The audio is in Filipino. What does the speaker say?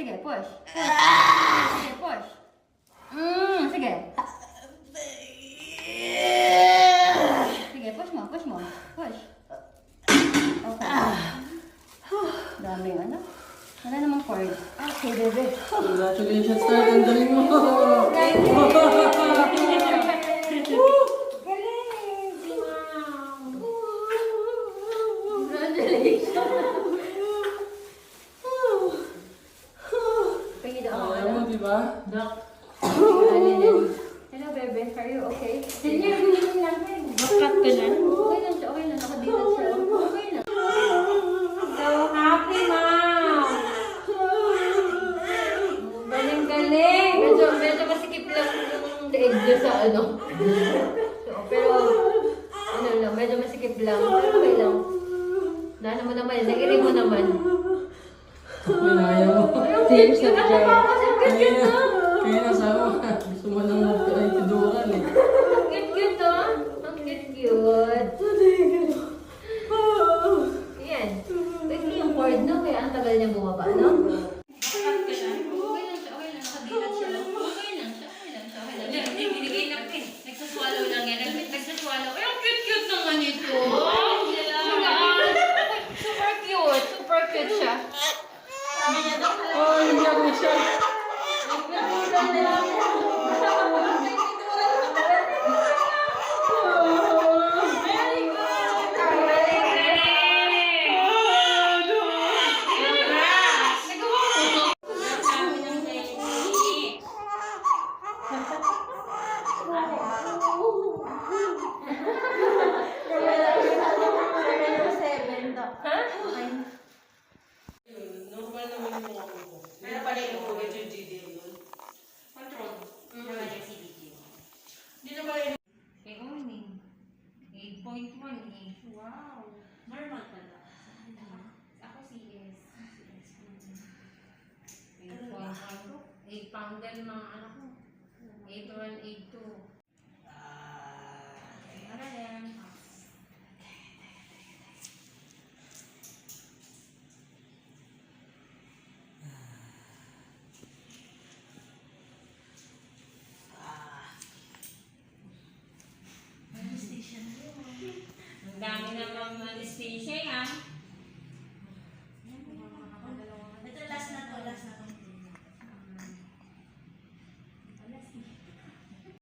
sige, push. Sige, push. Sige. Sige, push mo, push mo. Push. Okay. Daming ano. Wala namang cord. Okay, bebe. Congratulations, Star. Ang galing mo. Kaya mo, di ba? Hello, bebe. Are you okay? Bakat ka na. Okay lang siya, okay lang. Nakadilat siya. Okay lang. So happy, ma'am. Galing-galing. Medyo masikip lang yung leeg niya sa ano. So, pero, ano lang, medyo masikip lang. Pero okay lang. Dahil mo naman, nag-iri mo naman. Pinaya mo. Tears of joy. Kaya nasawa ka. Gusto mo nang magka-itiduran eh. Ang cute-cute, no? Ang cute-cute. Ayan. Pwede yung cord, no? Kaya ang tagal niya bumaba, no? Bakat ka na. Okay lang siya, okay lang. Nakadilat siya. Okay lang siya, okay lang siya, okay lang siya. Binigay na pin. Nagsaswallow lang yan. Nagsaswallow. Ay, ang cute-cute naman ito. Super cute. Super cute siya. Oh, hindi ako siya. Normal naman yung mga ko. Pero pala yung mga yung GD yun. Control. Hindi na pala yung... Eh, morning. 8.1 eh. Wow. Normal pala. Ako CS. 8.1 ko. 8 pounder mga anak ko. 8.1, 8.2. Ano yan? Ang dami namang anesthesia yan.